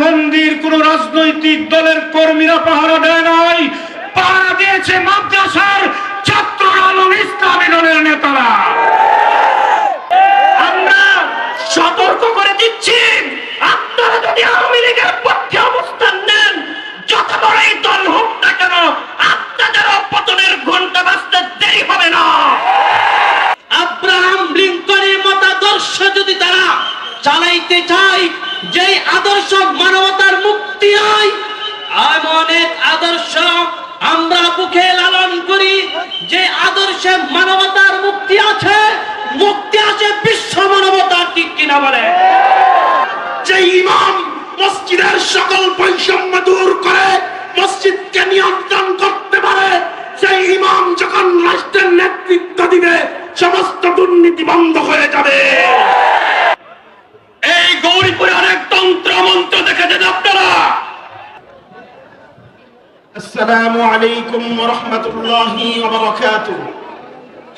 মন্দির কোন রাজনৈতিক দলের কর্মীরা পাহারা দেয় নাই, পাহারা দিয়েছে মাদ্রাসার ছাত্ররা এবং ইসলামী দলের নেতারা। আমরা সতর্ক করে দিচ্ছি, আপনারা যদি আওয়ামী লীগের পক্ষে অবস্থান নেন, যত বড়ই দল হোক না কেন, আপনাদের পতনের ঘন্টা বাজতে দেরি হবে না। আব্রাহাম লিঙ্কনের মতাদর্শ যদি তারা চালাইতে চায়, যে আদর্শ মানবতার মুক্তি হয়, এমন এক আদর্শ আমরা বুকে লালন করি, যে আদর্শে মানবতার মুক্তি আছে, মুক্তি আছে বিশ্ব মানবতার, ঠিক কিনা বলে? যে ইমাম মসজিদের সকল বৈষম্য দূর করে মসজিদকে নিয়ন্ত্রণ করতে পারে, সেই ইমাম যখন রাষ্ট্রের নেতৃত্ব দিবে, সমস্ত দুর্নীতি বন্ধ হয়ে যাবে। এই গৌরীপুরে অনেক তন্ত্র মন্ত্র দেখেছেন আপনারা। আসসালামু আলাইকুম ওয়া রাহমাতুল্লাহি ওয়া বারাকাতুহু।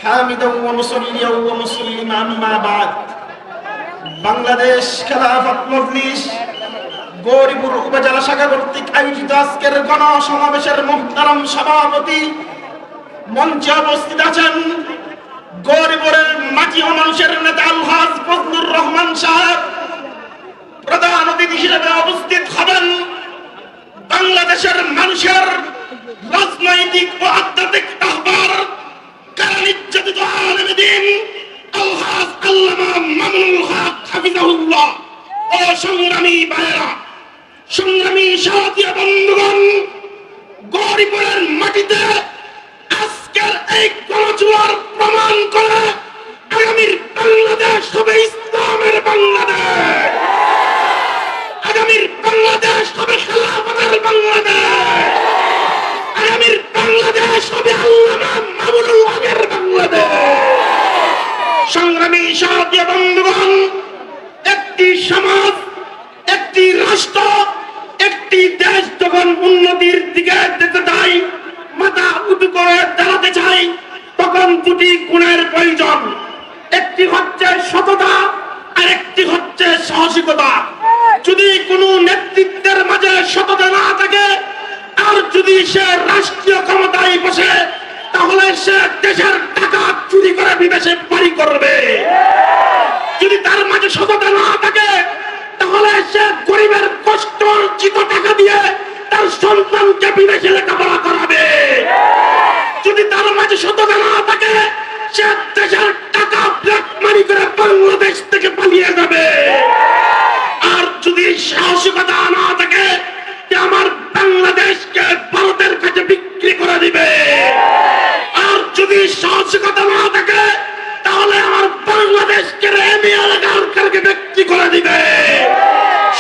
হামিদান ওয়া মুসাল্লিয়ান ওয়া মুসলিমান, আম্মা বাদ। বাংলাদেশ খেলাফত মজলিস গৌরীপুর উপজেলা শাখা কর্তৃক আয়োজিত আজকের গণসমাবেশের মুহতারাম সভাপতি, মঞ্চে উপস্থিত আছেন গৌরীপুরের মাটি ও মানুষের নেতা আলহাজ ফজলুর রহমান সাহেব। প্রধান অতিথি হিসেবে উপস্থিত হবেন বাংলাদেশের মানুষের রাজনৈতিক ও আধ্যাত্মিক রাহবার, কারণ ইজ্জতিত আলেম দ্বীন আলহাজ আল্লামা মামুনুল হক হাফিজাহুল্লাহ। ও সংগ্রামী ভাইয়েরা, সংগ্রামী সাথী বন্ধুগণ, গৌরীপুরের মাটিতে আজকের এই গণজোয়ার প্রমাণ করে আগামীর বাংলাদেশ হবে ইসলামের বাংলাদেশ, আগামীর বাংলাদেশ হবে খেলাফতের বাংলাদেশ, আগামীর বাংলাদেশ হবে আল্লামা মামুনুল হকের বাংলাদেশ। সংগ্রামী সাথী বন্ধুগণ, একটি সমাজ, একটি রাষ্ট্র, একটি দেশ যখন উন্নতির দিকে যেতে চায়, মাথা উঁচু করে দাঁড়াতে চাই, তখন দুটি গুণের প্রয়োজন। একটি হচ্ছে সততা, আর একটি হচ্ছে সাহসিকতা। যদি কোনো নেতৃত্বের মাঝে সততা না থাকে, আর যদি সে রাষ্ট্রীয় ক্ষমতায় বসে, তাহলে সে দেশের টাকা চুরি করে বিদেশে বাড়ি করবে। যদি তার মাঝে সততা না থাকে, তাহলে সে গরিবের কষ্ট অর্জিত টাকা দিয়ে তার সন্তানকে বিদেশে লেখাপড়া করাবে। যদি তার মাঝে সততা না থাকে, সে দেশের টাকা ব্ল্যাক মানি করে বাংলাদেশ থেকে পালিয়ে যাবে। আর যদি সাহসিকতা না থাকে, সে আমার বাংলাদেশকে ভারতের কাছে বিক্রি করে দিবে। আর যদি সাহসিকতা না থাকে, তাহলে আমার বাংলাদেশকে এমনি এলাকার কাছে বিক্রি করে দিবে।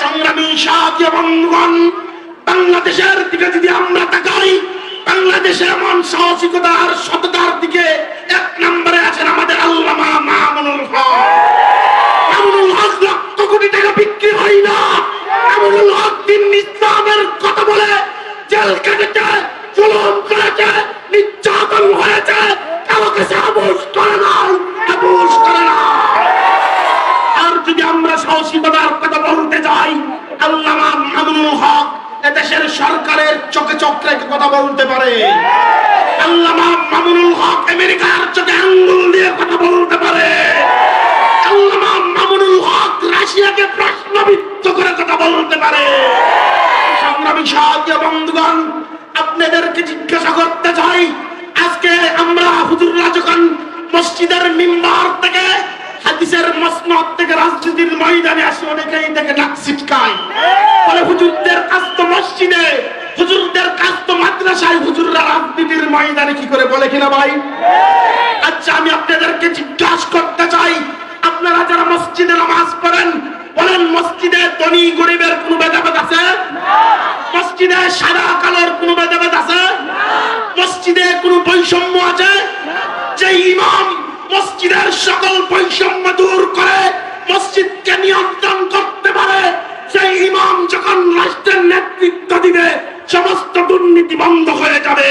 সংগ্রামী সাথী বন্ধুগণ, বাংলাদেশের দিকে যদি আমরা তাকাই, বাংলাদেশে এমন সাহসিকতা আর সততার দিকে এক নম্বরে আছেন আমাদের আল্লামা মামুনুল হক। মামুনুল হক লক্ষ কোটি টাকা বিক্রি হয় না। মামুনুল হক দিন ইসলামের কথা বলে জেল কেটেছে, জুলুম করেছে, নির্যাতন হয়েছে, কাউকে সে আপোষ করে না, আপোষ করে না। আর যদি আমরা সাহসিকতার কথা বলতে যাই, আল্লামা মামুনুল হক এদেশের সরকারের চোখে চোখ রেখে কথা বলতে পারে। আল্লামা মামুনুল হক আমেরিকার চোখে আঙ্গুল দিয়ে কথা বলতে পারে। আল্লামা মামুনুল হক রাশিয়াকে প্রশ্নবিদ্ধ করে কথা বলতে পারে। সংগ্রামী সাথী বন্ধুগণ, আপনাদেরকে জিজ্ঞাসা করতে চাই, আজকে আমরা হুজুররা যখন মসজিদের মিম্বার থেকে, হাদিসের মসনদ থেকে রাজনীতির ময়দানে আসে, অনেকেই থেকে নাক ছিটকায়, বলে হুজুরদের কাজ তো মসজিদে, হুজুরদের কাজ তো মাদ্রাসায়, হুজুররা রাজনীতির ময়দানে কি করে, বলে কিনা ভাই? আচ্ছা, আমি আপনাদেরকে জিজ্ঞাসা করতে চাই, আপনারা যারা মসজিদে নামাজ পড়েন, বলেন মসজিদে ধনী গরিবের কোনো ভেদাভেদ আছে? মসজিদে সাদা কালোর কোনো ভেদাভেদ আছে? মসজিদে কোনো বৈষম্য আছে? যে ইমাম মসজিদের সকল বৈষম্য দূর করে মসজিদকে নিয়ন্ত্রণ করতে পারে, সেই ইমাম যখন রাষ্ট্রের নেতৃত্ব দিবে, সমস্ত দুর্নীতি বন্ধ হয়ে যাবে।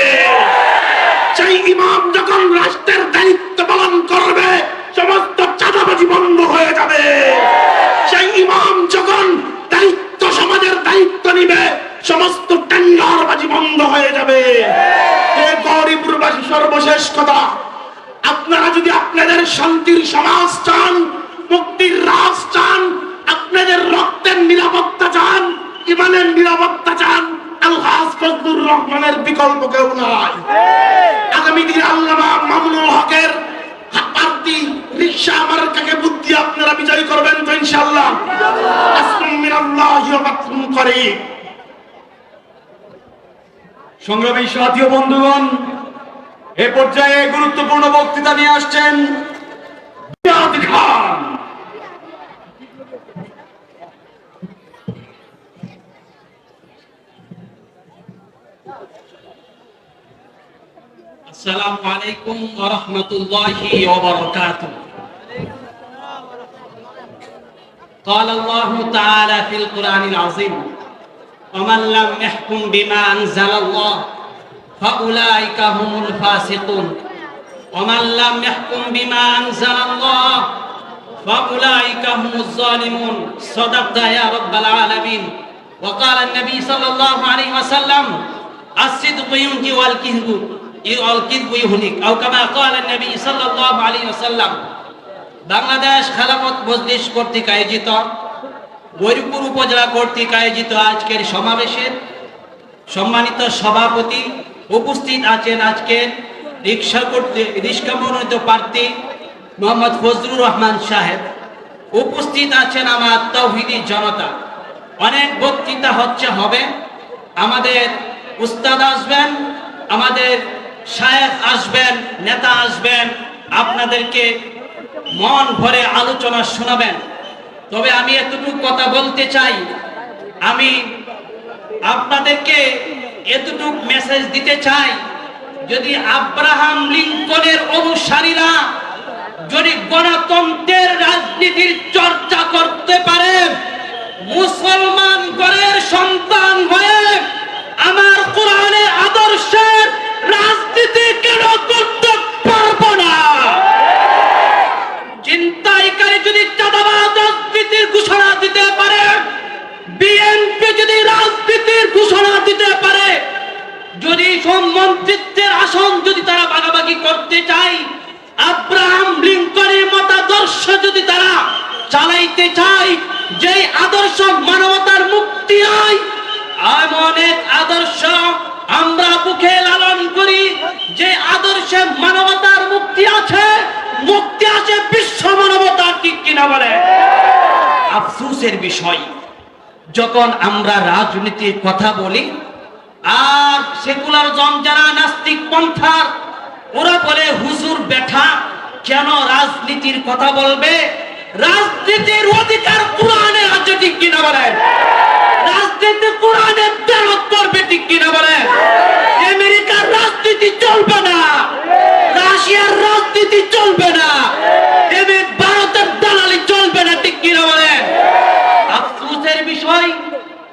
সেই ইমাম যখন রাষ্ট্রের দায়িত্ব পালন করবে, সমস্ত চাঁদাবাজি বন্ধ হয়ে যাবে। সেই ইমাম যখন দায়িত্ব, সমাজের দায়িত্ব সমস্ত টেন্ডারবাজি বন্ধ হয়ে যাবে। এ গরিবপুরবাসী সর্বশেষ কথা, আপনারা যদি আপনাদের শান্তির সমাজ চান, মুক্তির রাজ চান, আপনাদের রক্তের নিরাপত্তা চান, ইমানের নিরাপত্তা চান, আলহাজ ফজলুর রহমানের বিকল্প কেউ নাই। আগামী দিন আল্লামা মামুনুল হকের প্রার্থী রিকশা মার্কাকে বুদ্ধি আপনারা বিজয় করবেন তো ইনশাআল্লাহ। আসলাম মিনাল্লাহি ওয়া ফাতহুন করিম। সংগ্রামী সাথী ও বন্ধুগণ, এ পর্যায়ে গুরুত্বপূর্ণ বক্তৃতা নিয়ে আসছেন জিয়াদ খান। আসসালামু আলাইকুম ওয়া রাহমাতুল্লাহি ওয়া বারাকাতুহু। قال الله تعالى في القرآن العظيم ومن لم يحكم بما أنزل الله فأولئك هم الفاسقون ومن لم يحكم بما أنزل الله فأولئك هم الظالمون صدقت يا رب العالمين وقال النبي صلى الله عليه وسلم الصدق ينجي والكذب يهلك أو كما قال النبي صلى الله عليه وسلم। বাংলাদেশ খেলাফত মজলিস কর্তৃক আয়োজিত, গৌরীপুর উপজেলা কর্তৃক আয়োজিত আজকের সমাবেশের সম্মানিত সভাপতি, উপস্থিত আছেন আজকের রিক্সা মনোনীত প্রার্থী মোহাম্মদ ফজলুর রহমান সাহেব, উপস্থিত আছেন আমার তৌহিদি জনতা। অনেক বক্তৃতা হবে, আমাদের উস্তাদ আসবেন, আমাদের শায়েখ আসবেন, নেতা আসবেন, আপনাদেরকে মন ভরে আলোচনা শোনাবেন। তবে আমি এতটুকু কথা বলতে চাই, আমি আপনাদেরকে এতটুকু মেসেজ দিতে চাই, যদি আব্রাহাম লিঙ্কনের অনুসারীরা যদি গণতন্ত্রের রাজনীতির চর্চা করতে পারে, মুসলমান ঘরের সন্তান হয়ে আমার কোরআনের আদর্শের রাজনীতি কেন করতে পারবো না? চিন্তাইকারী যদি চাঁদাবাদ রাজনীতির ঘোষণা দিতে পারে, বিএনপি যদি রাজনীতির ঘোষণা দিতে পারে, যদি মন্ত্রিত্বের আসন যদি তারা ভাগাভাগি করতে চায়, আব্রাহাম লিঙ্কনের মতাদর্শ যদি তারা চালাইতে চায়, যে আদর্শ মানবতার মুক্তি হয়, এমন এক আদর্শ আমরা বুকে লালন করি, যে আদর্শে মানবতার মুক্তি আছে, মুক্তি আছে বিশ্ব মানবতার, ঠিক কিনা বলে? আফসোসের বিষয়, যখন আমরা রাজনীতির কথা বলি আর সেকুলার যারা নাস্তিক পন্থার, ওরা বলে হুজুর বেঠা কেন রাজনীতির কথা বলবে? রাজনীতির অধিকার কোরআনে আছে, ঠিক কিনা বলেন? রাজনীতি কোরআনে তেলাওয়াত করবে, ঠিক কিনা বলেন? আমেরিকার রাজনীতি চলবে না, রাশিয়ার রাজনীতি চলবে না, ভারতের দালালি চলবে না, ঠিক কিনা বলেন? আফসোসের বিষয়,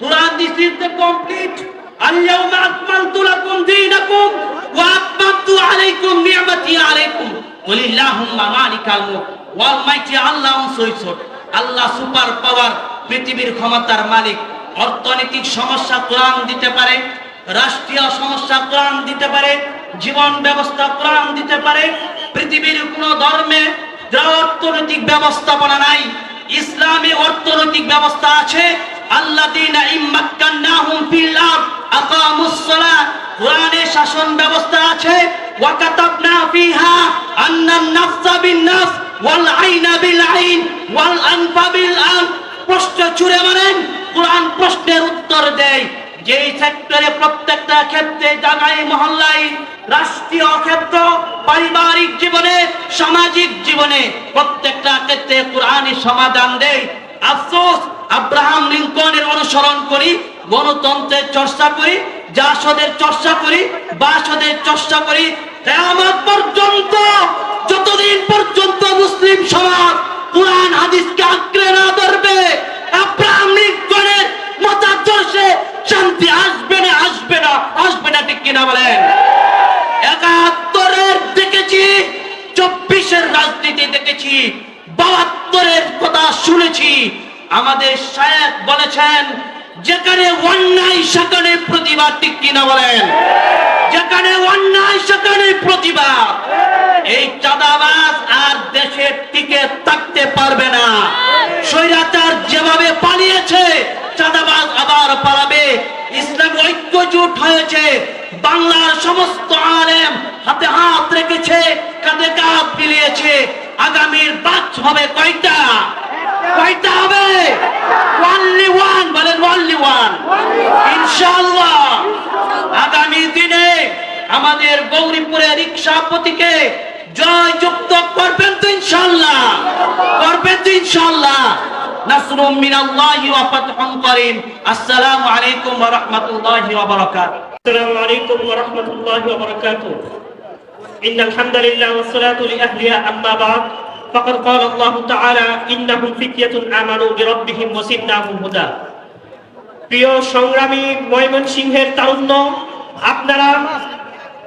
কোরআন দিস ইজ দ্য কমপ্লিট। আল-ইয়াওমা আকমালতু লাকুম দীনাকুম ওয়া আতমামতু আলাইকুম নি'মাতি আলাইকুম ওয়ালিল্লাহুম্মা মালিকাল মুলক ওয়াল মাইটি আল্লাহ সৈসট। আল্লাহ সুপার পাওয়ার, পৃথিবীর ক্ষমতার মালিক। অর্থনৈতিক সমস্যা কোরআন দিতে পারে, রাষ্ট্রীয় সমস্যা কোরআন দিতে পারে, জীবন ব্যবস্থা কোরআন দিতে পারে। পৃথিবীর কোন ধর্মে যা অর্থনৈতিক ব্যবস্থাপনা নাই, ইসলামে অর্থনৈতিক ব্যবস্থা আছে। আল্লাযীনা ইম্মাক্কান্নাহুম ফিল আরদ আকামুস সালাত, কোরআনে শাসন ব্যবস্থা আছে। ওয়া কাতাবনা ফিহা আন্নান নাফসা বিন নাফস ওয়াল আইনা বিল আইন ওয়াল আনফা বিল আনফ। প্রশ্ন ছুড়ে মারেন, কোরআন প্রশ্নের উত্তর দেয়। যেই সেক্টরে প্রত্যেকটা ক্ষেত্রে, জায়গায়, মহল্লায়, রাষ্ট্রীয় ক্ষেত্র, পারিবারিক জীবনে, সামাজিক জীবনে, প্রত্যেকটা ক্ষেত্রে কোরআনই সমাধান দেয়। আফসোস, আব্রাহাম লিঙ্কনের অনুসরণ করি, গণতন্ত্রের চর্চা করি, জাসদের চর্চা করি, বাসদের চর্চা করি, কিয়ামত পর্যন্ত, যতদিন পর্যন্ত মুসলিম সমাজ কোরআন হাদিসকে আঁকড়ে না ধরবে, আব্রাহাম লিঙ্কনের মতাদর্শে শান্তি আসবে না, আসবে না, আসবে না, ঠিক কিনা বলেন? ৭১-এর দেখেছি, ২৪-এর রাজনীতি দেখেছি, ৭২-এর কথা শুনেছি। আমাদের শায়েখ বলেছেন, যেখানে অন্যায় সেখানে প্রতিবাদ, ঠিক কিনা বলেন? যেখানে অন্যায় সেখানে প্রতিবাদ। এই চাঁদাবাজ আর দেশে টিকে থাকতে পারবে না। স্বৈরাচার যেভাবে পালিয়েছে, চাঁদাবাজ আবার পালাবে। ইসলাম ঐক্যজোট হয়েছে, বাংলার সমস্ত আলেম হাতে হাত রেখেছে, কাঁধে কাঁধ মিলিয়েছে। আগামীর বাচ হবে কয়টা? কয়টা হবে? অনলি ওয়ান, বলেন অনলি ওয়ান। ইনশাআল্লাহ আগামী দিনে আমাদের গৌরীপুরের রিকশাপতিকে জয়যুক্ত করবেন তো ইনশাআল্লাহ? করবেন তো ইনশাআল্লাহ? নাসরুম মিনাল্লাহি ওয়া ফাতহুন করিম। আসসালামু আলাইকুম ওয়া রাহমাতুল্লাহি ওয়া বারাকাতুহু। আসসালামু আলাইকুম ওয়া রাহমাতুল্লাহি ওয়া বারাকাতুহু। ইন্নাল হামদালিল্লাহ ওয়াস সালাতু লিআহলিহা আম্মা বা'দ। ফাকাদ ক্বালা আল্লাহু তাআলা ইন্নাহুম ফিতয়াতুন আমানু বিরাব্বিহিম ওয়া জিদনাহুম হুদা। প্রিয় সংগ্রামী ময়মনসিংহের তারুণ্য, আপনারা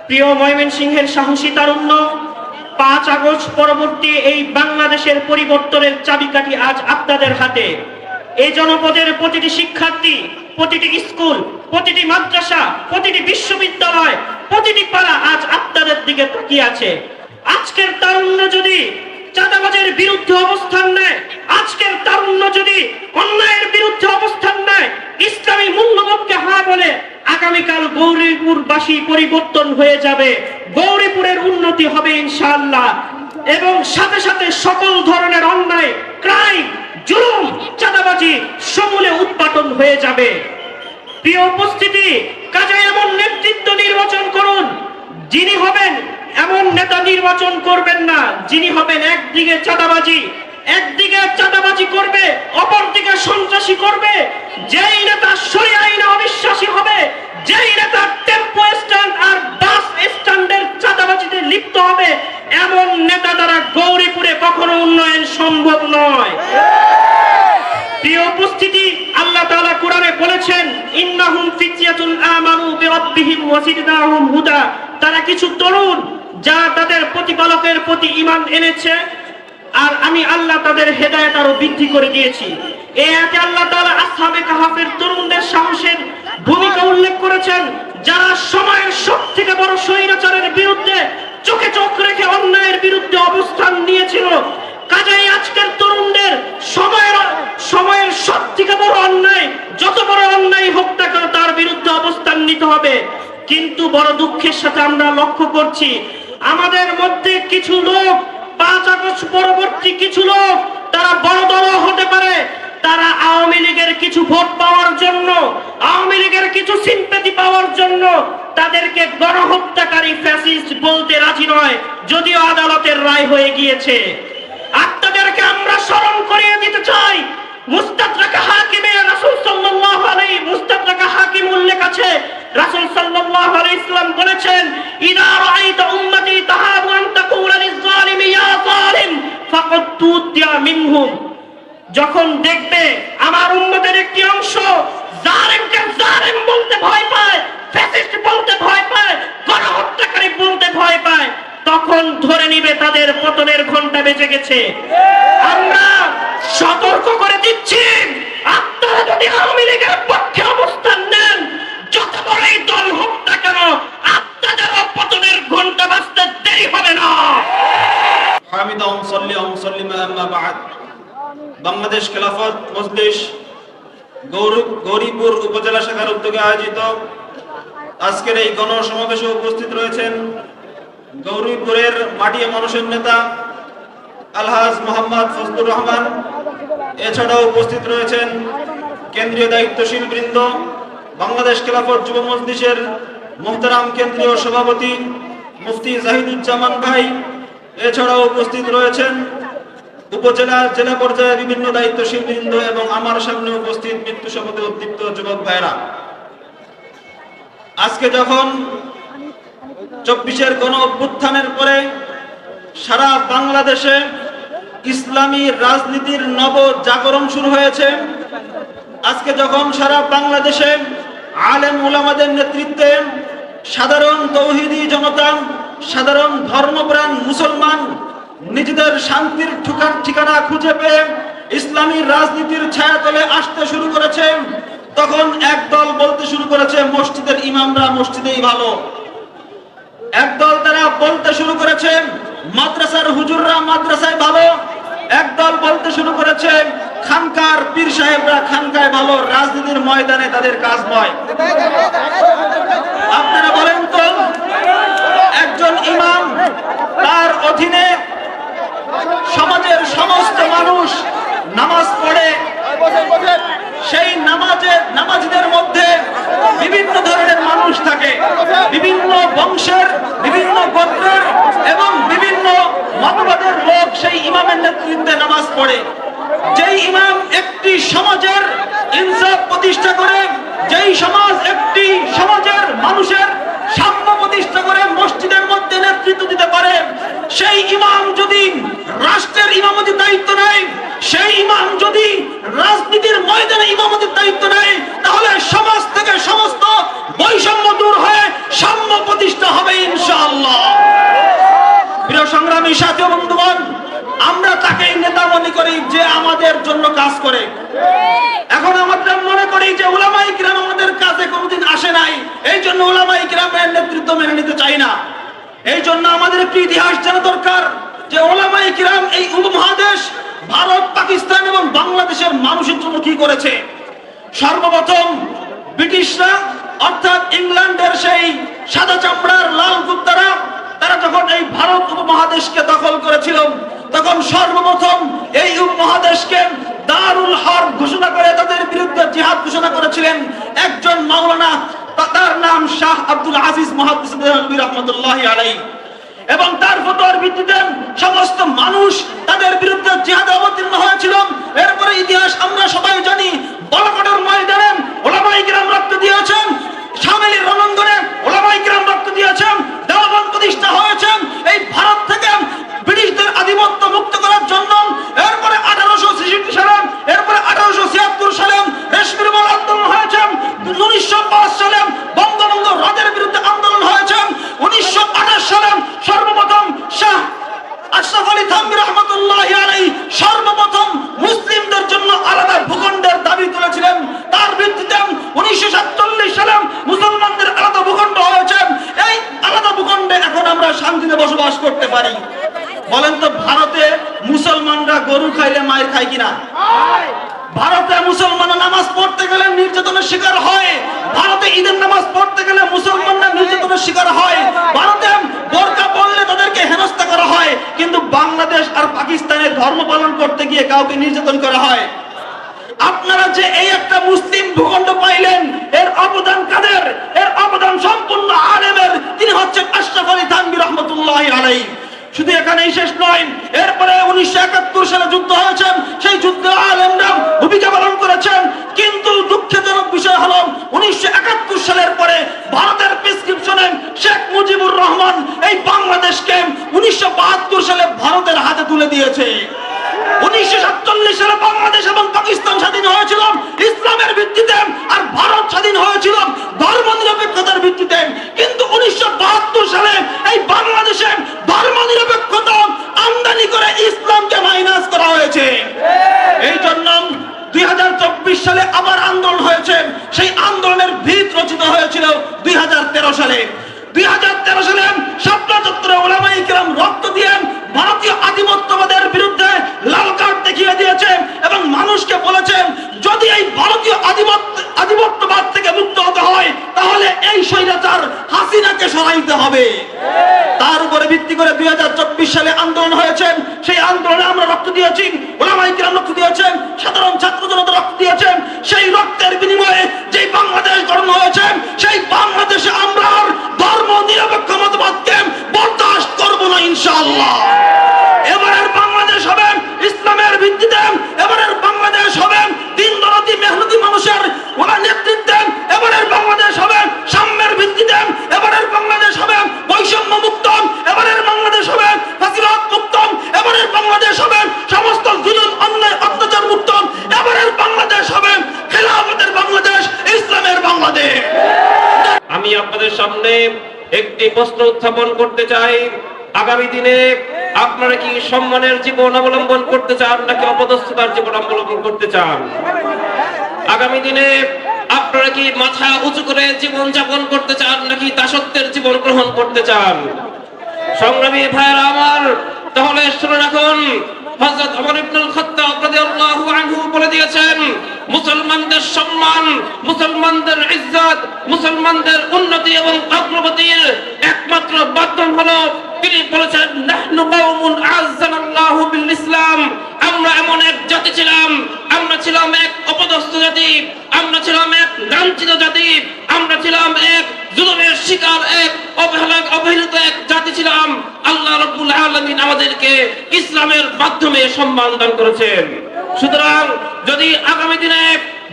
প্রিয় ময়মনসিংহের সাহসী তারুণ্য, 5 আগস্ট পরবর্তী এই বাংলাদেশের পরিবর্তনের চাবিকাঠি আজ আপনাদের হাতে। এই জনপদের প্রতিটি শিক্ষার্থী, প্রতিটি স্কুল, প্রতিটি মাদ্রাসা, প্রতিটি বিশ্ববিদ্যালয়, প্রতিটি পাড়া আজ আপনাদের দিকে তাকিয়ে আছে। আজকের তারুণ্য যদি চাঁদাবাজের বিরুদ্ধে অবস্থান নেয়, আজকের তারুণ্য যদি অন্যায়ের বিরুদ্ধে অবস্থান নেয়, ইসলামী মূল্যবোধকে হা বলে, আগামীকাল গৌরীপুরবাসী পরিবর্তন হয়ে যাবে, গৌরীপুরের উন্নতি হবে ইনশাআল্লাহ। এবং সাথে সাথে সকল ধরনের অন্যায়, ক্রাইম, জুলুম, চাঁদাবাজি সমূলে উৎপাটন হয়ে যাবে। প্রিয় উপস্থিতি, কাজে এমন নেতৃত্ব নির্বাচন করুন, যিনি হবেন এমন নেতা নির্বাচন করবেন না যিনি হবেন একদিকে চাঁদাবাজি করবে, অপরদিকে সন্ত্রাসী করবে। যেই নেতা শরিয়া আইনে অবিশ্বাসী হবে, যেই নেতা টেম্পো স্ট্যান্ড আর বাস স্ট্যান্ডের চাঁদাবাজিতে লিপ্ত হবে, এমন নেতা দ্বারা গৌরীপুরে কখনো উন্নয়ন সম্ভব নয়। প্রিয় উপস্থিতি, আল্লাহ তাআলা কোরআনে বলেছেন, ইন্নাহুম ফিতয়াতুন আমানু বিরাব্বিহিম ওয়া জিদনাহুম হুদা। তারা কিছু তরুণ যা তাদের প্রতিপালকের প্রতি ঈমান এনেছে, আর আমি আল্লাহ তাদের হেদায়েত আরো বৃদ্ধি করে দিয়েছি। এই আয়াতে আল্লাহ তাআলা আসহাবে কাহাফের তরুণদের সাহসের ভূমিকা উল্লেখ করেছেন, যারা সময়ের সবথেকে বড় স্বৈরাচারের বিরুদ্ধে চোখে চোখ রেখে অন্যায়ের বিরুদ্ধে অবস্থান নিয়েছিল। কাজেই আজকের তরুণদের সময়ের সবথেকে বড় অন্যায়, যত বড় অন্যায় হোক না কেন, তার বিরুদ্ধে অবস্থান নিতে হবে। কিন্তু বড় দুঃখের সাথে আমরা লক্ষ্য করছি, আমাদের মধ্যে কিছু লোক, 5 আগস্ট পরবর্তী কিছু লোক, তারা বড় দল হতে পারে, তারা আওয়ামী লীগের কিছু ভোট পাওয়ার জন্য, আওয়ামী লীগের কিছু সিম্পেথি পাওয়ার জন্য তাদেরকে গণহত্যাকারী ফ্যাসিস্ট বলতে রাজি নয়, যদিও আদালতের রায় হয়ে গিয়েছে। আপনাদেরকে আমরা স্মরণ করিয়ে দিতে চাই, মুস্তাদরাক হাকিমে রাসূল সাল্লাল্লাহু আলাইহি মুস্তাদরাক হাকিম উল্লেখ আছে, রাসূল সাল্লাল্লাহু আলাইহি সাল্লাম বলেছেন, ইদা রাআইতা উম্মতি তাহাবু আন তাকুলা লিয-যালিমি ইয়া যালিম ফাকাদ তুতিয়া মিনহুম। যখন দেখবে আমার উম্মতের একটি অংশ জালিমকে জালিম বলতে ভয় পায়, ফ্যাসিস্ট বলতে ভয় পায়, গণহত্যাকারী বলতে ভয় পায়, তখন ধরে নিবে তাদের পতনের ঘন্টা বেজে গেছে। আমরা সতর্ক করে দিচ্ছি, আপনারা যদি আওয়ামী লীগের পক্ষে অবস্থান নেন, যত বড়ই দল হোক না কেন, আপনাদের পতনের ঘন্টা বাজতে দেরি হবে না। হামিদাও মুসাল্লিয়া মুসাল্লিমা আম্মা বা'দ। বাংলাদেশ খেলাফত মজলিস গৌরীপুর উপজেলা শাখার উদ্যোগে আয়োজিত আজকের এই গণসমাবেশে উপস্থিত রয়েছেন গৌরীপুরের মাটিয়া মানুষের নেতা আলহাজ মোহাম্মদ ফজলুর রহমান। এছাড়াও উপস্থিত রয়েছেন কেন্দ্রীয় দায়িত্বশীল বৃন্দ, বাংলাদেশ খেলাফত যুব মজলিসের মুহতারাম কেন্দ্রীয় সভাপতি মুফতি জাহিদুজ্জামান ভাই। এছাড়াও উপস্থিত রয়েছেন উপজেলা জেলা পর্যায়ে বিভিন্ন দায়িত্বশীল বৃন্দ এবং আমার সামনে উপস্থিত মৃত্যু শপথে উদ্দীপ্ত যুবক ভাইরা। আজকে যখন 24-এর গণ অভ্যুত্থানের পরে সারা বাংলাদেশে ইসলামী রাজনীতির নব জাগরণ শুরু হয়েছে, আজকে যখন সারা বাংলাদেশে আলেম উলামাদের নেতৃত্বে সাধারণ তৌহিদি জনতা, সাধারণ ধর্মপ্রাণ মুসলমান নিজেদের শান্তির ঠিকানা খুঁজে পেয়ে ইসলামী রাজনীতির ছায়াতলে আসতে শুরু করেছে, তখন একদল বলতে শুরু করেছে মসজিদের ইমামরা মসজিদেই ভালো, একদল তারা বলতে শুরু করেছে মাদ্রাসার হুজুররা মাদ্রাসায় ভালো, একদল বলতে শুরু করেছে খানকার পীর সাহেবরা খানকায় ভালো, রাজনীতির ময়দানে তাদের কাজ নয়। আপনারা বলেন তো, একজন ইমাম তার অধীনে সমাজের সমস্ত মানুষ নামাজ পড়ে, সেই নামাজীদের মধ্যে বিভিন্ন ধরনের মানুষ থাকে, বিভিন্ন বংশের, বিভিন্ন গোত্রের এবং বিভিন্ন মতবাদের লোক সেই ইমামের নেতৃত্বে নামাজ পড়ে। যেই ইমাম একটি সমাজের ইনসাফ প্রতিষ্ঠা করে, যেই সমাজ একটি সমাজের মানুষের সাম্য প্রতিষ্ঠা করে মসজিদের মধ্যে নেতৃত্ব দিতে পারে, সেই ইমাম যদি রাষ্ট্রের ইমামতির দায়িত্ব নেয়, সেই ইমাম যদি রাজনীতির ময়দানে ইমামতির দায়িত্ব নেয়, তাহলে সমাজ থেকে সমস্ত বৈষম্য দূর হয়ে সাম্য প্রতিষ্ঠা হবে ইনশাআল্লাহ। প্রিয় সংগ্রামী সাথী ও বন্ধুগণ, আমরা তাকেই নেতা মনে করি যে আমাদের জন্য কাজ করে। এখন আমরা মনে করি যে উলামায়ে কিরাম আমাদের কাছে কোনোদিন আসে নাই, এই জন্য উলামায়ে কিরামের নেতৃত্ব মেনে নিতে চাই না। এই জন্য আমাদের একটি ইতিহাস জানা দরকার যে উলামায়ে কিরাম এই উপমহাদেশ ভারত, পাকিস্তান এবং বাংলাদেশের মানুষের জন্য কি করেছে। সর্বপ্রথম ব্রিটিশরা অর্থাৎ ইংল্যান্ডের সেই সাদা চামড়ার লাল কুত্তারা তারা যখন এই ভারত উপমহাদেশকে দখল করেছিল, তখন সর্বপ্রথম এই উপমহাদেশকে দারুল হারব ঘোষণা করে তাদের বিরুদ্ধে জিহাদ ঘোষণা করেছিলেন একজন মাওলানা, তার নাম শাহ আব্দুল আজিজ মুহাদ্দিস রাহমাতুল্লাহি আলাইহি। এবং তার ফতোয়ার ভিত্তিতে সমস্ত মানুষ তাদের বিরুদ্ধে জিহাদে অবতীর্ণ হয়েছিল। এরপরে ইতিহাস আমরা সবাই জানি, বলাকটের ময়দানে উলামায়ে কিরাম রক্ত দিয়েছেন, শামিলির রণাঙ্গনে উলামায়ে কিরাম রক্ত দিয়েছেন, দেওবন্দ প্রতিষ্ঠা হয়েছে এই ভারত থেকে ব্রিটিশদের আধিপত্য মুক্ত করার জন্য। এরপরে 1866 সালে, এরপরে 1876 সালে রেশমির মল আন্দোলন হয়েছে, 1905 সালে বঙ্গভঙ্গ রদের বিরুদ্ধে আন্দোলন হয়েছে, 1928 সালে সর্বপ্রথম শাহ আশরাফ আলী থানভী রাহমাতুল্লাহি আলাইহি সর্বপ্রথম মুসলিমদের জন্য আলাদা ভূখণ্ডের দাবি তুলেছিলেন। তার ভিত্তিতে 1947 সালে মুসলমানদের আলাদা ভূখণ্ড হয়েছে। এই আলাদা ভূখণ্ডে এখন আমরা শান্তিতে বসবাস করতে পারি। বলেন তো, ভারতে মুসলমানরা গরু খাইলে মায়ের খায় কিনা? ভারতে মুসলমানরা নামাজ পড়তে গেলে নির্যাতনের শিকার হয়, ভারতে ঈদের নামাজ পড়তে গেলে মুসলমানরা নির্যাতনের শিকার হয়, ভারতে বোরকা পরলে তাদেরকে হেনস্থা করা হয়, কিন্তু বাংলাদেশ আর পাকিস্তানে ধর্ম পালন করতে গিয়ে কাউকে নির্যাতন করা হয়। আপনারা যে এই একটা মুসলিম ভূখণ্ড পাইলেন, এর অবদান কাদের? এর অবদান সম্পূর্ণ আলেমের। তিনি হচ্ছেন আশরাফ আলী থানভী রাহমাতুল্লাহি আলাইহি। শুধু এখানেই শেষ নয়, এরপরে 1971 সালে যুদ্ধ হয়েছে, সেই যুদ্ধে আলেমরা ভূমিকা পালন করেছেন। কিন্তু দুঃখজনক বিষয় হলো 1971 সালের পরে ভারতের প্রেসক্রিপশনে শেখ মুজিবুর রহমান এই বাংলাদেশকে 1972 সালে ভারতের হাতে তুলে দিয়েছে। 1947 সালে বাংলাদেশ এবং পাকিস্তান স্বাধীন হয়েছিল ইসলামের ভিত্তিতে, আর ভারত স্বাধীন হয়েছিল ধর্মনিরপেক্ষতার ভিত্তিতে। কিন্তু 1972 সালে এই বাংলাদেশে ধর্মনিরপেক্ষতা আমদানি করে ইসলামকে মাইনাস করা হয়েছে। এই জন্য 2024 সালে আবার আন্দোলন হয়েছে। সেই আন্দোলনের ভিত রচিত হয়েছিল 2013 সালে। 2013 সালে শাপলা চত্বরে উলামায়ে কিরাম রক্ত দিয়ে ভারতীয় আধিপত্যবাদের বিরুদ্ধে লাল কার্ড দেখিয়ে দিয়েছে এবং মানুষকে বলেছে, যদি এই ভারতীয় আধিপত্যবাদ থেকে মুক্ত হতে হয় তাহলে এই স্বৈরাচার হাসিনাকে সরাইতে হবে। তার উপরে ভিত্তি করে 2024 সালে আন্দোলন হয়েছে। সেই আন্দোলনে আমরা রক্ত দিয়েছি, উলামায়ে কিরাম রক্ত দিয়েছেন, সাধারণ ছাত্র জনতা রক্ত দিয়েছেন। সেই রক্তের বিনিময়ে যে বাংলাদেশ গঠন হয়েছে, সেই বাংলাদেশে আমরা আর ধর্ম নিরপেক্ষ মতবাদকে বরদাস্ত করব না ইনশাআল্লাহ। এবারের বাংলাদেশ হবে ইসলামের ভিত্তিতে, এবারের বাংলাদেশ হবে দিন দরদি মেহনতি মানুষের নেতৃত্বে, এবারের বাংলাদেশ হবে সাম্যের ভিত্তিতে, এবারের বাংলাদেশ হবে বৈষম্য মুক্ত, এবারের বাংলাদেশ হবে ফাসিলাত মুক্ত, এবারের বাংলাদেশ হবে সমস্ত জুলুম অন্যায় অত্যাচার মুক্ত, এবারের বাংলাদেশ হবে খেলাফতের বাংলাদেশ, ইসলামের বাংলাদেশ। আমি আপনাদের সামনে একটি প্রশ্ন উত্থাপন করতে চাই। আগামী দিনে আপনারা কি সম্মানের জীবন অবলম্বন করতে চান নাকি অপদস্থতার জীবন অবলম্বন করতে চান? আগামী দিনে মাথা উঁচু করে জীবন যাপন করতে চান নাকি দাসত্বের জীবন গ্রহণ করতে চান? সংগ্রামী ভাইয়েরা আমার, তাহলে শুনে রাখুন, হযরত ওমর ইবনুল খাত্তাব রাদিয়াল্লাহু আনহু বলে দিয়েছেন, মুসলমানদের সম্মান, মুসলমানদের ইজ্জত, মুসলমানদের উন্নতি এবং অগ্রগতির একমাত্র মাধ্যম হলো, তিনি বলেছেন, নাহনু কওমুন আ'আজ্জানাল্লাহু বিল ইসলাম, আমরা এমন এক জাতি ছিলাম, আমরা ছিলাম এক অপদস্থ জাতি, আমরা ছিলাম এক লাঞ্ছিত জাতি, আমরা ছিলাম এক জুলুমের শিকার, এক অবহেলিত এক জাতি ছিলাম। আল্লাহ রাব্বুল আলামিন আমাদেরকে ইসলামের মাধ্যমে সম্মান দান করেছেন। সুতরাং যদি আগামী দিনে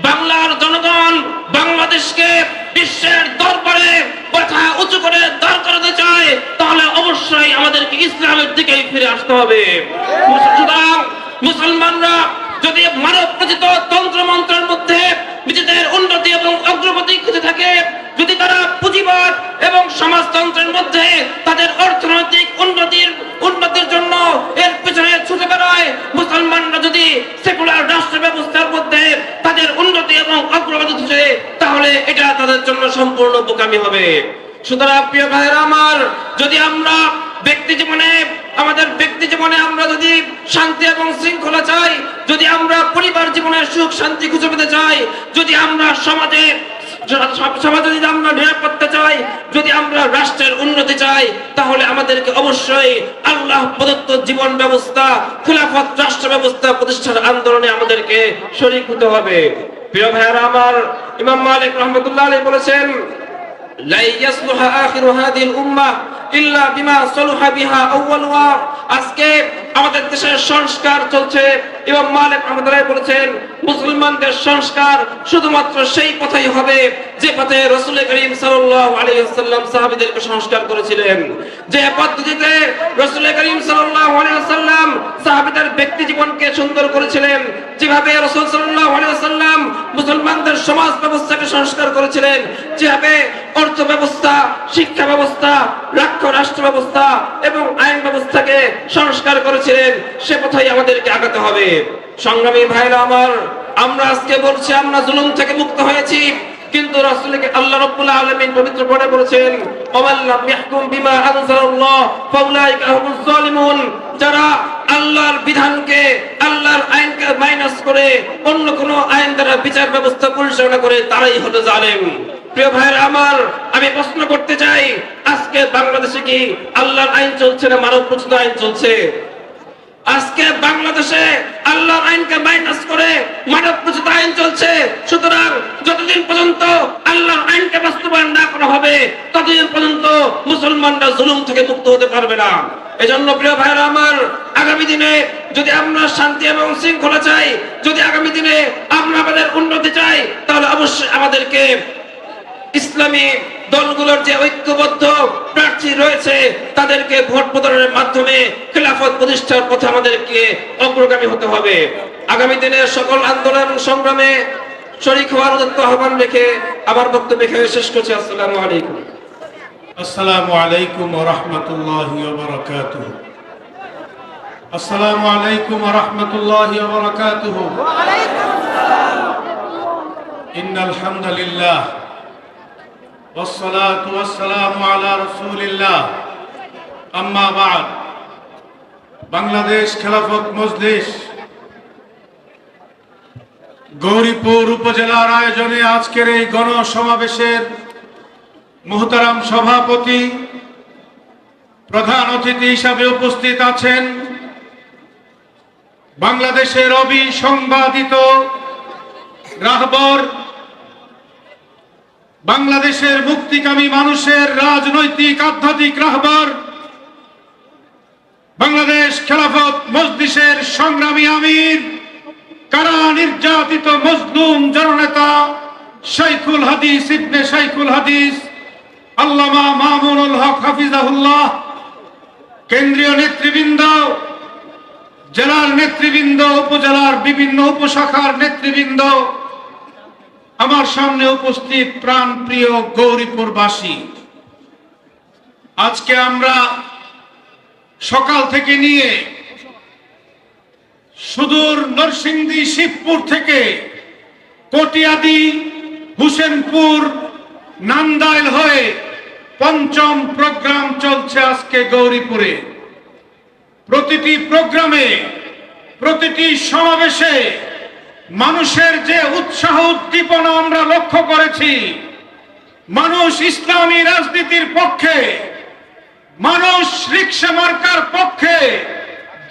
বাংলার জনগণ বাংলাদেশকে বিশ্বের দরবারে মাথা উঁচু করে দাঁড় করাতে চায়, তাহলে অবশ্যই আমাদেরকে ইসলামের দিকেই ফিরে আসতে হবে। সুতরাং মুসলমানরা যদি মানব রচিত তন্ত্রমন্ত্রের মধ্যে নিজেদের উন্নতি এবং অগ্রগতি খুঁজে থাকে, যদি তারা পুঁজিবাদ এবং সমাজতন্ত্রের মধ্যে তাদের অর্থনৈতিক উন্নতির জন্য এর পেছনে ছুটে বেড়ায়, মুসলমানরা যদি সেকুলার রাষ্ট্র ব্যবস্থার মধ্যে তাদের উন্নতি এবং অগ্রগতি খুঁজে, তাহলে এটা তাদের জন্য সম্পূর্ণ বোকামি হবে। সুতরাং প্রিয় ভাইয়েরা আমার, যদি আমরা আমাদের ব্যক্তি জীবনে আমরা যদি শান্তি এবং শৃঙ্খলা চাই, যদি আমরা পরিবার জীবনে সুখ শান্তি খুঁজে পেতে চাই, যদি আমরা সমাজে যদি আমরা নিরাপত্তা চাই, যদি আমরা রাষ্ট্রের উন্নতি চাই, তাহলে আমাদেরকে অবশ্যই আল্লাহ প্রদত্ত জীবন ব্যবস্থা, খেলাফত রাষ্ট্র ব্যবস্থা প্রতিষ্ঠার আন্দোলনে আমাদেরকে শরীক হতে হবে। প্রিয় ভাইয়েরা আমার, ইমাম মালিক রাহমাতুল্লাহ আলাইহি বলেছেন, লা ইয়াসলুহা আখিরু হাদিহিল উম্মাহ ইল্লা বিমা সালুহা বিহা আউয়ালুহা। আজকে আমাদের দেশের সংস্কার চলছে, ইমাম মালিক রাহমাতুল্লাহ বলেছেন, মুসলমানদের সংস্কার শুধুমাত্র সেই পথেই হবে যে পথে রাসূল করিম সাল্লাল্লাহু আলাইহি ওয়াসাল্লাম সাহাবীদেরকে সংস্কার করেছিলেন, যে পদ্ধতিতে রাসূল করিম সাল্লাল্লাহু আলাইহি ওয়াসাল্লাম সাহাবীদের ব্যক্তি জীবনকে সুন্দর করেছিলেন, যেভাবে রাসূল সাল্লাল্লাহু আলাইহি ওয়াসাল্লাম মুসলমানদের সমাজ ব্যবস্থাকে সংস্কার করেছিলেন, যেভাবে অর্থ ব্যবস্থা, শিক্ষা ব্যবস্থা, রাষ্ট্র ব্যবস্থা এবং আইন ব্যবস্থাকে সংস্কার করেছিলেন, সে পথেই আমাদেরকে আগাতে হবে। সংগ্রামী ভাইরা আমার, আমরা আজকে বলছি আমরা জুলুম থেকে মুক্ত হয়েছি, কিন্তু রাসূলকে আল্লাহ রাব্বুল আলামিন পবিত্র কোরআনে বলেছেন, ওয়াল লাম ইয়াহকুম বিমা আনজালাল্লাহ ফাউলাইকা হুমুজ জালিমুন। যারা আল্লাহর বিধানকে, আল্লাহর আইনকে মাইনাস করে অন্য কোন আইন দ্বারা বিচার ব্যবস্থা পরিচালনা করে, তারাই হলো জালেম। প্রিয় ভাইরা আমার, আমি প্রশ্ন করতে চাই, আজকে বাংলাদেশে কি আল্লাহর আইন চলছে না মানব রচিত আইন চলছে? আজকে বাংলাদেশে আল্লাহর আইনকে মাইনাস করে মানব রচিত আইন চলছে। সুতরাং যতদিন পর্যন্ত আল্লাহর আইনকে বাস্তবায়ন না করা হবে, ততদিন পর্যন্ত মুসলমানরা জুলুম থেকে মুক্ত হতে পারবে না। এজন্য প্রিয় ভাইরা আমার, আগামী দিনে যদি আমরা শান্তি এবং শৃঙ্খলা চাই, যদি আগামী দিনে আমরা আমাদের উন্নতি চাই, তাহলে অবশ্যই আমাদেরকে ইসলামী দলগুলোর যে ঐক্যবদ্ধ প্রার্থী রয়েছে, তাদেরকে ভোট প্রদানের মাধ্যমে খেলাফত প্রতিষ্ঠার পথে আমাদেরকে অগ্রগামী হতে হবে। আগামী দিনের সকল আন্দোলন সংগ্রামে শরীক হওয়ার আহ্বান রেখে আমার বক্তব্য এখানে শেষ করছি। আসসালামু আলাইকুম। আসসালামু আলাইকুম ওয়া রাহমাতুল্লাহি ওয়া বারাকাতুহু। আসসালামু আলাইকুম ওয়া রাহমাতুল্লাহি ওয়া বারাকাতুহু। ওয়া আলাইকুম আসসালাম। ইন্নাল হামদুলিল্লাহ والصلاة والسلام على رسول الله أما بعد। বাংলাদেশ খেলাফত মজলিস গৌরীপুর উপজেলার আয়োজনে আজকের এই গণসমাবেশের মুহতারাম সভাপতি, প্রধান অতিথি হিসাবে উপস্থিত আছেন বাংলাদেশের অবিসংবাদিত রাহবর, বাংলাদেশের মুক্তিকামী মানুষের রাজনৈতিক আধ্যাত্মিক রাহবর, বাংলাদেশ খেলাফত মজলিসের সংগ্রামী আমির, কারা নির্যাতিত মজলুম জননেতা শাইখুল হাদিস ইবনে শাইখুল হাদিস আল্লামা মামুনুল হক হাফিজাহুল্লাহ, কেন্দ্রীয় নেতৃবৃন্দ, জেলার নেতৃবৃন্দ, উপজেলার বিভিন্ন উপশাখার নেতৃবৃন্দ, আমার সামনে উপস্থিত প্রাণপ্রিয় গৌরীপুরবাসী, আজকে আমরা সকাল থেকে নিয়ে সুদূর নরসিংদী শিবপুর থেকে কটিয়াদি হুসেনপুর নান্দাইল হয়ে পঞ্চম প্রোগ্রাম চলছে আজকে গৌরীপুরে। প্রতিটি প্রোগ্রামে, প্রতিটি সমাবেশে মানুষের যে উৎসাহ উদ্দীপনা আমরা লক্ষ্য করেছি, মানুষ ইসলামী রাজনীতির পক্ষে, মানুষ রিকশা মার্কার পক্ষে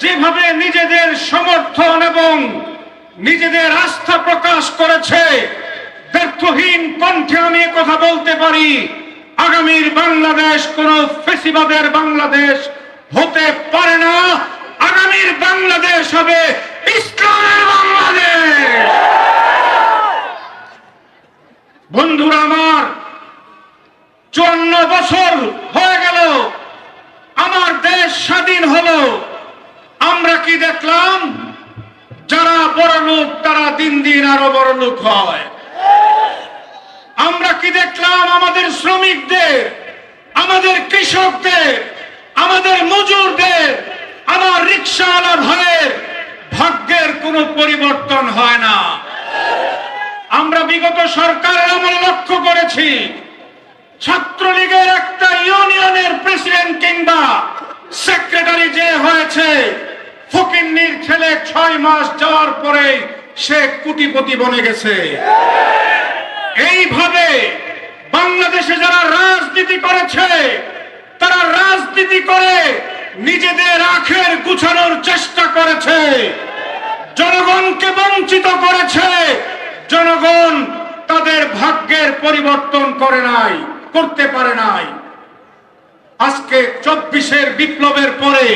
যেভাবে নিজেদের সমর্থন এবং নিজেদের আস্থা প্রকাশ করেছে, ব্যর্থহীন কণ্ঠে আমি কথা বলতে পারি, আগামীর বাংলাদেশ কোন ফেসিবাদের বাংলাদেশ হতে পারে না। আগামীর বাংলাদেশ হবে ইসলামের বাংলাদেশ। বন্ধুরা আমার, 54 বছর হয়ে গেল আমার দেশ স্বাধীন হলো। আমরা কি দেখলাম? যারা বড় লোক তারা দিন দিন আরো বড় লোক হয়। আমরা কি দেখলাম? আমাদের শ্রমিকদের, আমাদের কৃষকদের, আমাদের মজুরদের, আমার রিকশাওয়ালা ভাইয়ের ভাগ্যের কোনো পরিবর্তন হয় না। আমরা বিগত সরকারের আমলে লক্ষ্য করেছি, ছাত্রলীগের একটা ইউনিয়নের প্রেসিডেন্ট কিংবা সেক্রেটারি যে হয়েছে, ফকিন্নির ছেলে 6 মাস যাওয়ার পরে সে কোটিপতি বনে গেছে। এইভাবে বাংলাদেশে যারা রাজনীতি করেছে, তারা রাজনীতি করে নিজেদের আখের গুছানোর চেষ্টা করেছে, জনগণকে বঞ্চিত করেছে। জনগণ তাদের ভাগ্যের পরিবর্তন করতে পারে নাই। আজকে 24-এর বিপ্লবের পরে,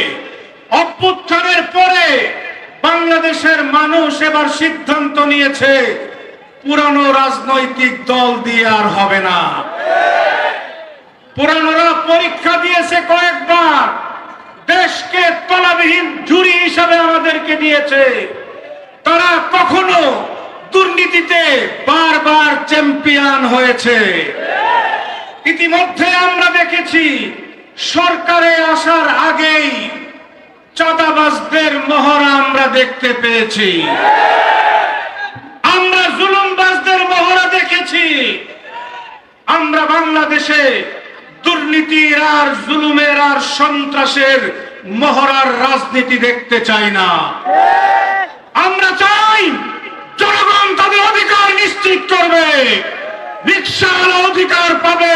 অভ্যুত্থানের পরে বাংলাদেশের মানুষ এবার সিদ্ধান্ত নিয়েছে, পুরানো রাজনৈতিক দল দিয়ে আর হবে না। পুরানোরা পরীক্ষা দিয়েছে কয়েকবার, দেশকে তলাবিহীন ঝুড়ি হিসাবে আমাদেরকে দিয়েছে। তারা কখনো দুর্নীতিতে বারবার চ্যাম্পিয়ন হয়েছে। ইতিমধ্যে আমরা দেখেছি, সরকারে আসার আগেই চাঁদাবাজদের মহড়া আমরা দেখতে পেয়েছি। আমরা জুলুমবাজদের মহড়া দেখেছি। আমরা বাংলাদেশে দুর্নীতির আর জুলুমের আর সন্ত্রাসের মহড়ার রাজনীতি দেখতে চাই না। আমরা চাই জনগণ তাদের অধিকার নিশ্চিত করবে। রিকশাওয়ালা অধিকার পাবে,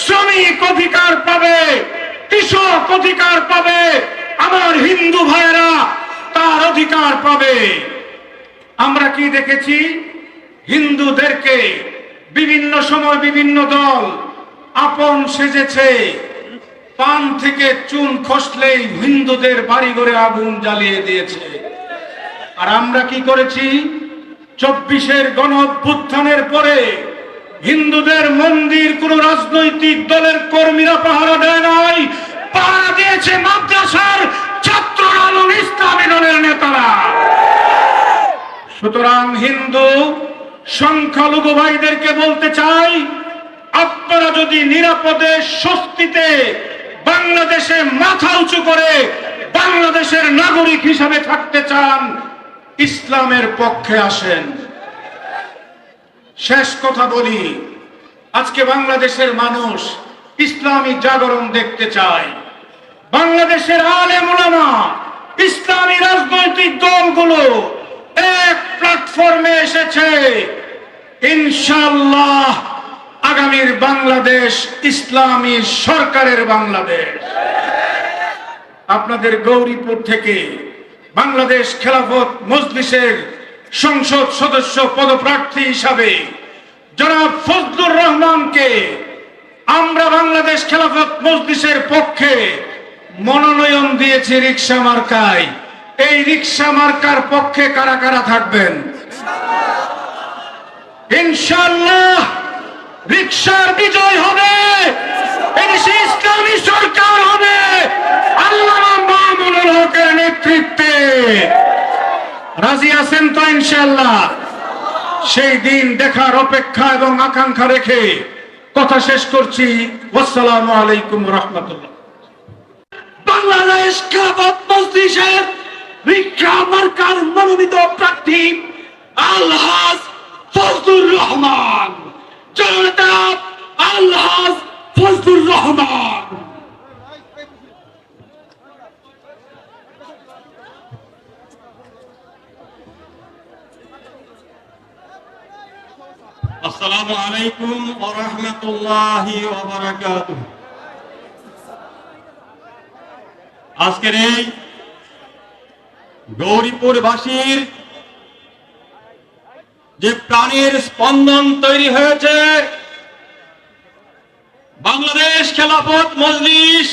শ্রমিক অধিকার পাবে, কৃষক অধিকার পাবে, আমার হিন্দু ভাইয়েরা তার অধিকার পাবে। আমরা কি দেখেছি? হিন্দুদেরকে বিভিন্ন সময় বিভিন্ন দল আপন সেজেছে। পান থেকে চুন খসলেই হিন্দুদের বাড়ি ঘরে আগুন জ্বালিয়ে দিয়েছে। আর আমরা কি করেছি? 24-এর গণ অভ্যুত্থানের পরে হিন্দুদের মন্দির কোন রাজনৈতিক দলের কর্মীরা পাহারা দেয় নাই, পাহারা দিয়েছে মাদ্রাসার ছাত্ররা এবং ইসলামী দলের নেতারা। সুতরাং হিন্দু সংখ্যালঘু ভাইদেরকে বলতে চাই, আপনারা যদি নিরাপদে স্বস্তিতে বাংলাদেশে মাথা উঁচু করে বাংলাদেশের নাগরিক হিসাবে থাকতে চান, ইসলামের পক্ষে আসেন। শেষ কথা বলি, আজকে বাংলাদেশের মানুষ ইসলামী জাগরণ দেখতে চায়। বাংলাদেশের আলেম ওলামা, ইসলামী রাজনৈতিক দলগুলো এক প্ল্যাটফর্মে এসেছে। ইনশাআল্লাহ আগামীর বাংলাদেশ ইসলামী সরকারের বাংলাদেশ। আপনাদের গৌরীপুর থেকে বাংলাদেশ খেলাফত মজলিসের সংসদ সদস্য পদপ্রার্থী হিসাবে জনাব ফজলুর রহমানকে আমরা বাংলাদেশ খেলাফত মজলিসের পক্ষে মনোনয়ন দিয়েছি রিকশা মার্কায়। এই রিকশা মার্কার পক্ষে কারা কারা থাকবেন? ইনশাআল্লাহ রিকশার বিজয় হবে, এদেশে ইসলামী সরকার হবে আল্লামা মামুনুল হকের নেতৃত্বে। রাজি আছেন তো ইনশাআল্লাহ? সেই দিন দেখার অপেক্ষা এবং আকাঙ্ক্ষা রেখে কথা শেষ করছি। আসসালামু আলাইকুম ওয়া রাহমাতুল্লাহ। বাংলাদেশ খেলাফত মজলিসের রিকশা মার্কার মনোনীত প্রার্থী আলহাজ ফজলুর রহমান। রহমান। আসসালামু আলাইকুম ওয়া রাহমাতুল্লাহি ওয়া বারাকাতুহু। আজকের এই গৌরীপুরবাসীর যে প্রাণের স্পন্দন তৈরি হয়েছে, বাংলাদেশ খেলাফত মজলিস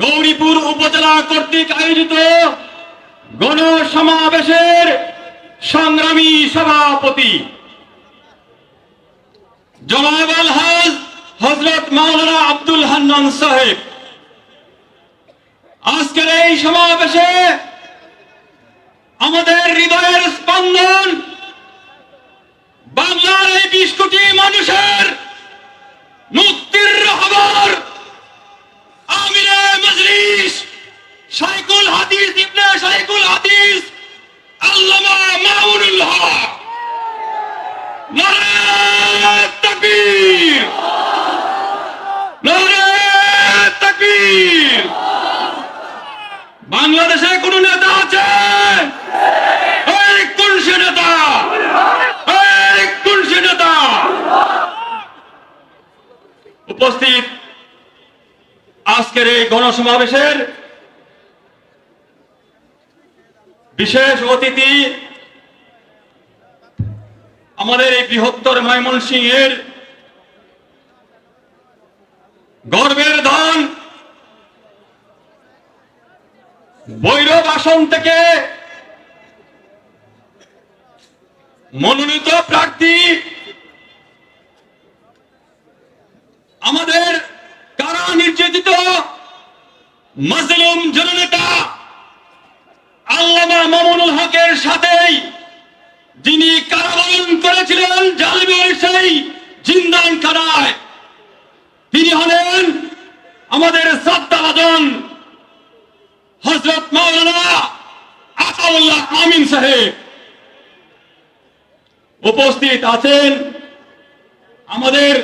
গৌরীপুর উপজেলা কর্তৃক আয়োজিত গণসমাবেশের সংগ্রামী সভাপতি জনাব আলহাজ হযরত মাওলানা আব্দুল হান্নান সাহেব, আজকের এই সমাবেশে আমাদের হৃদয়ের স্পন্দন বাংলার এই 20 কোটি মানুষের মুক্তির রহবর আমিরে মজলিস শাইখুল হাদিস ইবনে শাইখুল হাদিস আল্লামা মামুনুল হক। নারে তাকবীর, নারে তাকবীর। বাংলাদেশে কোন নেতা আছে? এই কোন সে নেতা? এই কোন সে নেতা? উপস্থিত আজকের এই গণসমাবেশের বিশেষ অতিথি, আমাদের এই বৃহত্তর ময়মনসিংহের গর্বের ধন, ভৈরব আসন থেকে মনোনীত প্রার্থী, আমাদের কারা নির্যাতিত মাজলুম জননেতা আল্লামা মামুনুল হকের সাথেই যিনি কারাবরণ করেছিলেন জালিমের সেই জিন্দান খানায়, তিনি হলেন আমাদের শ্রদ্ধাভাজন হযরত মাওলানা আতাউল্লাহ আমিন সাহেব। উপস্থিত আছেন আমাদের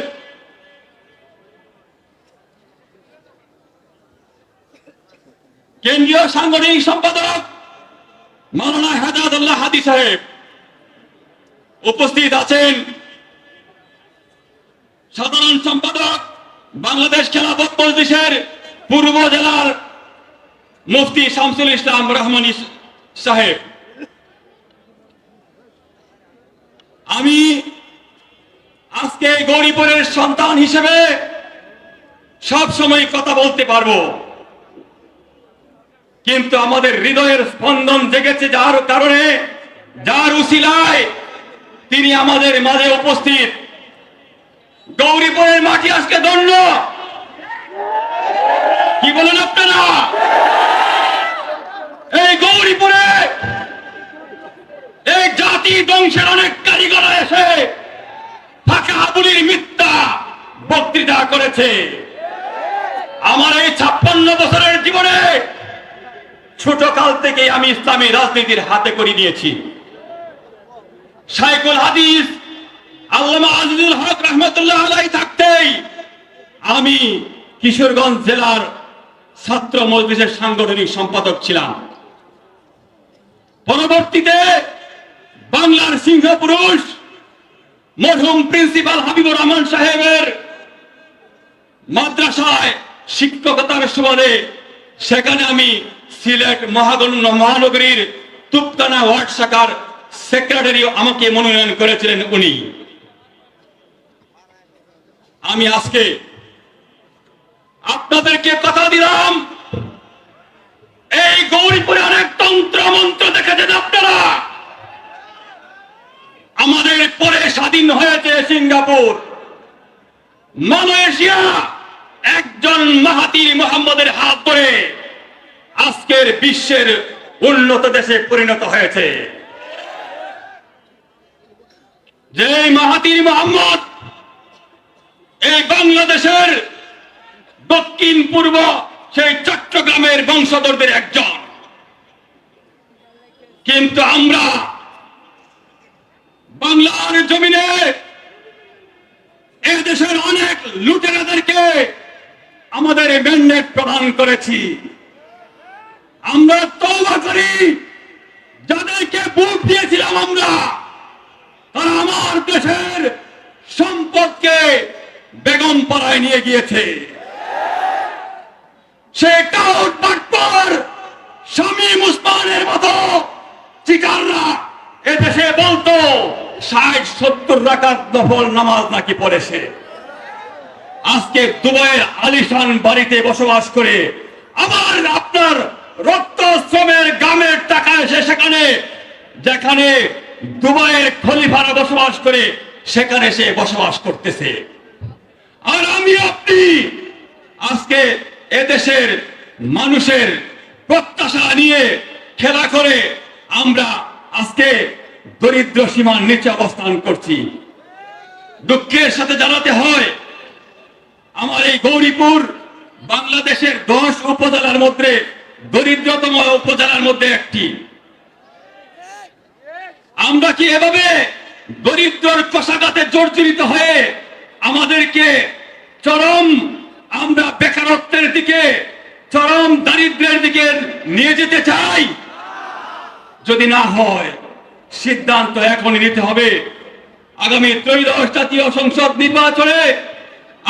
কেন্দ্রীয় সাংগঠনিক সম্পাদক মাওলানা হেদায়েতুল্লাহ হাদি সাহেব। উপস্থিত আছেন সাধারণ সম্পাদক বাংলাদেশ খেলাফত মজলিসের পূর্ব জেলার মুফতি শামসুল ইসলাম রহমানী সাহেব। আমি আজকে গৌরীপুরের সন্তান হিসেবে সব সময় কথা বলতে পারবো, কিন্তু আমাদের হৃদয়ের স্পন্দন জেগেছে যার কারণে, যার উসিলায় তিনি আমাদের মাঝে উপস্থিত। গৌরীপুরের মাটি আজকে ধন্য, কি বলেন আপনারা? এই গৌরীপুরে এই জাতি ধ্বংসের অনেক কারিগর এসে ফাঁকা বুলির মিথ্যা বক্তৃতা করেছে। আমার এই 56 বছরের জীবনে ছোট কাল থেকে আমি ইসলামী রাজনীতির হাতে করে নিয়েছি। শাইখুল হাদিস আল্লামা আজিজুল হক রহমতুল্লাহ আলাইহি থাকতেই আমি কিশোরগঞ্জ জেলার ছাত্র মজলিসের সাংগঠনিক সম্পাদক ছিলাম। পরবর্তীতে বাংলার সিংহ পুরুষ মরহুম প্রিন্সিপাল হাবিবুর রহমান সাহেবের মাদ্রাসায় শিক্ষকতার সুবাদে সেখানে আমি সিলেট মহানগরীর তুপকানা ওয়ার্ড শাখার সেক্রেটারি আমাকে মনোনয়ন করেছিলেন উনি। আমি আজকে আপনাদেরকে কথা দিলাম, এই গৌরীপুরে অনেক তন্ত্র মন্ত্র দেখেছেন আপনারা। আমাদের পরে স্বাধীন হয়েছে সিঙ্গাপুর, মালয়েশিয়া, একজন মাহাতির মোহাম্মদের হাত ধরে আজকের বিশ্বের উন্নত দেশে পরিণত হয়েছে। যে মাহাতির মোহাম্মদ এই বাংলাদেশের দক্ষিণ পূর্ব সেই চট্টগ্রামের বংশধরদের একজন, কিন্তু আমরা বাংলার জমিনে এদেশের অনেক লুটেরাদেরকে আমাদের ম্যান্ডেট প্রদান করেছি। আমরা তওবা করি, যাদেরকে ভোট দিয়েছিলাম আমরা, তারা আমার দেশের সম্পদকে বেগম পাড়ায় নিয়ে গিয়েছে। সে কাউট বাটপার শামীম উসমানের মতো চিকাররা এদেশে বলতো 60-70 রাকাত নফল নামাজ নাকি পড়েছে। আজকে দুবাইয়ের আলিশান বাড়িতে বসবাস করে আবার আপনার রক্ত শ্রমের গ্রামের টাকা এসে সেখানে, যেখানে দুবাইয়ের খলিফারা বসবাস করে সেখানে সে বসবাস করতেছে। আর আমি আপনি আজকে এদেশের মানুষের প্রত্যাশা নিয়ে খেলা করে আমরা আজকে দরিদ্র সীমার নিচে অবস্থান করছি। দুঃখের সাথে জানাতে হয়, আমার এই গৌরীপুর বাংলাদেশের 10 উপজেলার মধ্যে দরিদ্রতম উপজেলার মধ্যে একটি। আমরা কি এভাবে দরিদ্রর কষাঘাতে জর্জরিত হয়ে আমাদেরকে চরম আমরা বেকারত্বের দিকে, চরম দারিদ্র্যের দিকে নিয়ে যেতে চাই? যদি না হয়, সিদ্ধান্ত এখনই নিতে হবে। আগামী ত্রয়োদশ জাতীয় সংসদ নির্বাচনে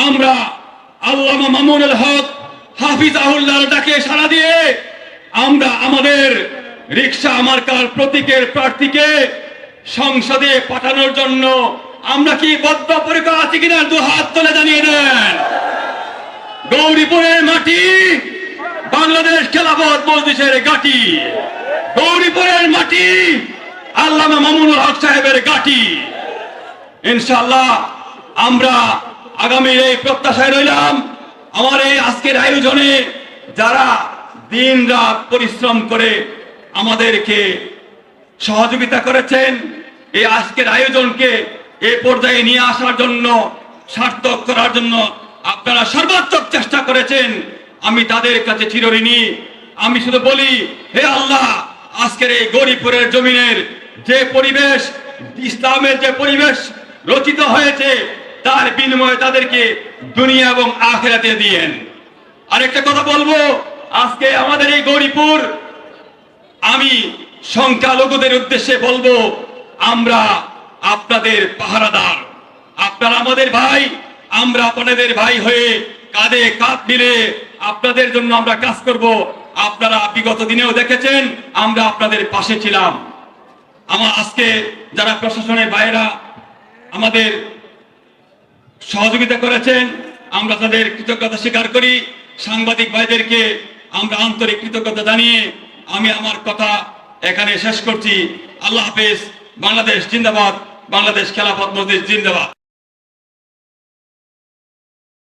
আমরা আল্লামা মামুনুল হক হাফিজাহুল্লাহর ডাকে সাড়া দিয়ে আমরা আমাদের রিকশা মার্কার প্রতীকের প্রার্থীকে সংসদে পাঠানোর জন্য আমরা কি বদ্ধপরিকর আছি কিনা 2 হাত তুলে জানিয়ে দেন। গৌরীপুরের মাটি বাংলাদেশ খেলাফত মজলিসের ঘাঁটি, গৌরীপুরের মাটি আল্লামা মামুনুল হক সাহেবের ঘাঁটি। ইনশাআল্লাহ আমরা আগামী এই প্রত্যাশায় রইলাম। আমার এই আজকের আয়োজনে যারা দিন রাত পরিশ্রম করে আমাদেরকে সহযোগিতা করেছেন, এই আজকের আয়োজনকে এই পর্যায়ে নিয়ে আসার জন্য, সার্থক করার জন্য আপনারা সর্বাত্মক চেষ্টা করেছেন, আমি তাদের কাছে চিরঋণী। আমি শুধু বলি, হে আল্লাহ, আজকের এই গৌরীপুরের জমিনের যে পরিবেশ, ইসলামের যে পরিবেশ রচিত হয়েছে, তার বিনিময়ে তাদেরকে দুনিয়া এবং আখিরাতে দিয়েন। আরেকটা কথা বলবো, আজকে আমাদের এই গৌরীপুর, আমি সংখ্যালঘুদের উদ্দেশ্যে বলবো, আমরা আপনাদের পাহারাদার, আপনারা আমাদের ভাই, আমরা আপনাদের ভাই হয়ে কাঁধে কাঁধ মিলে আপনাদের জন্য আমরা কাজ করব। আপনারা বিগত দিনেও দেখেছেন আমরা আপনাদের পাশে ছিলাম। আমার আজকে যারা প্রশাসনের বাইরা আমাদের সহযোগিতা করেছেন, আমরা তাদের কৃতজ্ঞতা স্বীকার করি। সাংবাদিক ভাইদেরকে আমরা আন্তরিক কৃতজ্ঞতা জানিয়ে আমি আমার কথা এখানে শেষ করছি। আল্লাহ হাফেজ। বাংলাদেশ জিন্দাবাদ, বাংলাদেশ খেলাফত মজলিস জিন্দাবাদ।